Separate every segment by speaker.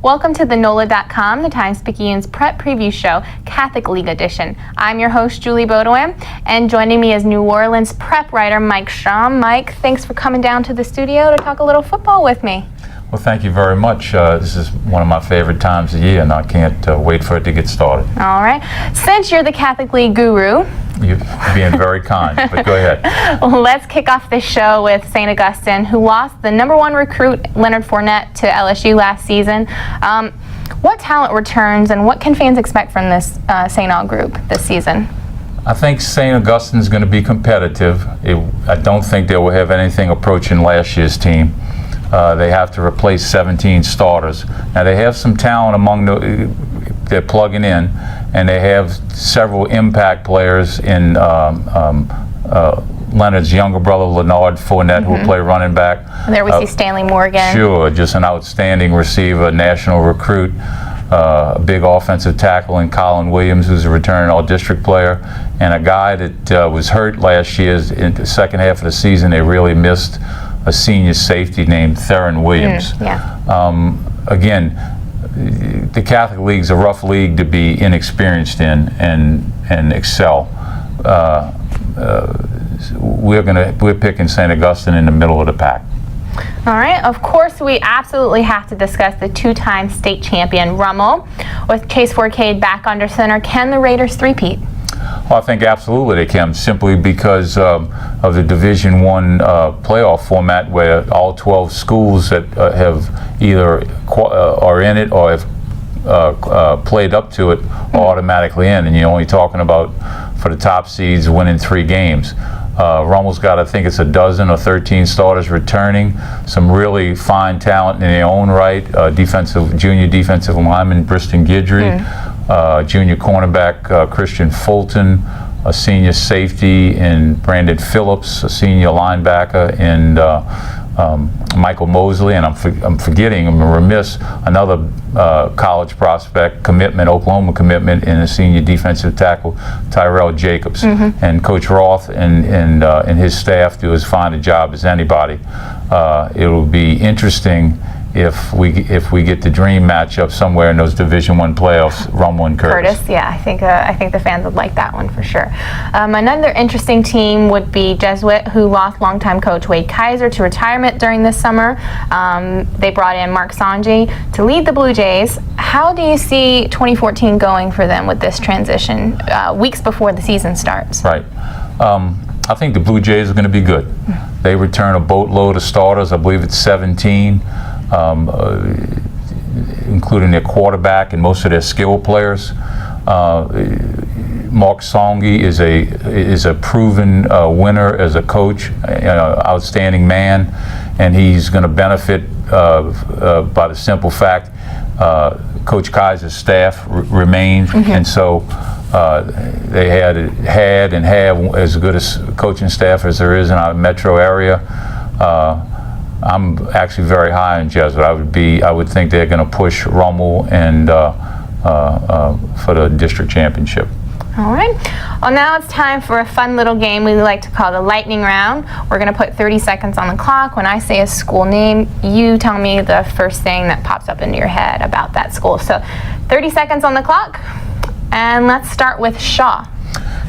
Speaker 1: Welcome to the NOLA.com, the Times-Picayune's Prep Preview Show, Catholic League Edition. I'm your host, Julie Boudwin, and joining me is New Orleans prep writer Mike Strom. Mike, thanks for coming down to the studio to talk a little football with me.
Speaker 2: Well, thank you very much. This is one of my favorite times of year, and I can't wait for it to get started.
Speaker 1: All right. Since you're the Catholic League guru,
Speaker 2: You're being very kind, but go ahead.
Speaker 1: Let's kick off this show with St. Augustine, who lost the #1 recruit, Leonard Fournette, to LSU last season. What talent returns, and what can fans expect from this St. Aug group this season?
Speaker 2: I think St. Augustine is going to be competitive. I don't think they will have anything approaching last year's team. They have to replace 17 starters. Now, they have some talent among they're plugging in, and they have several impact players in Leonard's younger brother, Leonard Fournette, who will play running back.
Speaker 1: And there we see Stanley Morgan.
Speaker 2: Sure, just an outstanding receiver, national recruit, a big offensive tackle in Colin Williams, who's a returning all-district player, and a guy that was hurt last year. In the second half of the season, they really missed a senior safety named Theron Williams. Again, the Catholic League's a rough league to be inexperienced in and excel. We're picking St. Augustine in the middle of the pack.
Speaker 1: All right. Of course, we absolutely have to discuss the two-time state champion Rummel. With Chase Forcade back under center, can the Raiders three-peat?
Speaker 2: Well, I think absolutely they can, simply because of the Division I playoff format, where all 12 schools that have either are in it or have played up to it are automatically in, and you're only talking about, for the top seeds, winning 3 games. Rummel's got, I think it's a dozen or 13 starters returning, some really fine talent in their own right, junior defensive lineman Briston Guidry, junior cornerback Christian Fulton, a senior safety in Brandon Phillips, a senior linebacker in Michael Mosley, and I'm remiss, another college prospect Oklahoma commitment in a senior defensive tackle, Tyrell Jacobs. And Coach Roth and his staff do as fine a job as anybody. It will be interesting if we get the dream matchup somewhere in those Division I playoffs, Rummel and Curtis.
Speaker 1: Yeah, I think the fans would like that one for sure. Another interesting team would be Jesuit, who lost longtime coach Wade Kaiser to retirement during this summer. They brought in Mark Sanji to lead the Blue Jays. How do you see 2014 going for them with this transition, weeks before the season starts?
Speaker 2: Right. I think the Blue Jays are going to be good. They return a boatload of starters. I believe it's 17. Including their quarterback and most of their skill players. Mark Songi is a proven winner as a coach, outstanding man, and he's going to benefit by the simple fact Coach Kaiser's staff remains, and so they had and have as good a coaching staff as there is in our metro area. I'm actually very high on Jesuit. I would think they're going to push Rummel and for the district championship.
Speaker 1: All right. Well, now it's time for a fun little game we like to call the lightning round. We're going to put 30 seconds on the clock. When I say a school name, you tell me the first thing that pops up into your head about that school. So 30 seconds on the clock, and let's start with Shaw.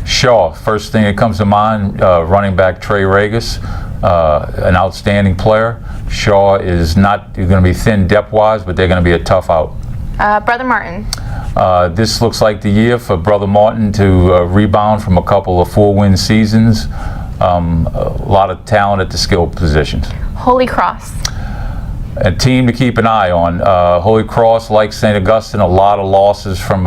Speaker 2: Shaw, first thing that comes to mind, running back Trey Regis. An outstanding player. Shaw is not going to be thin depth-wise, but they're going to be a tough out.
Speaker 1: Brother Martin.
Speaker 2: This looks like the year for Brother Martin to rebound from a couple of 4-win seasons. A lot of talent at the skill positions.
Speaker 1: Holy Cross.
Speaker 2: A team to keep an eye on. Holy Cross, like St. Augustine, a lot of losses from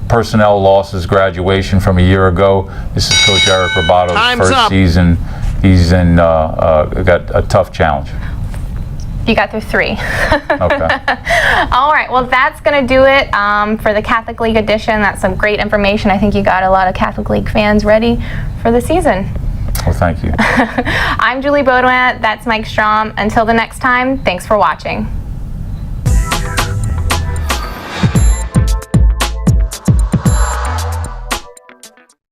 Speaker 2: personnel losses, graduation from a year ago. This is Coach Eric Robato's first season. He's got a tough challenge.
Speaker 1: You got through 3.
Speaker 2: Okay.
Speaker 1: All right. Well, that's going to do it for the Catholic League edition. That's some great information. I think you got a lot of Catholic League fans ready for the season.
Speaker 2: Well, thank you.
Speaker 1: I'm Julie Boudwin. That's Mike Strom. Until the next time, thanks for watching.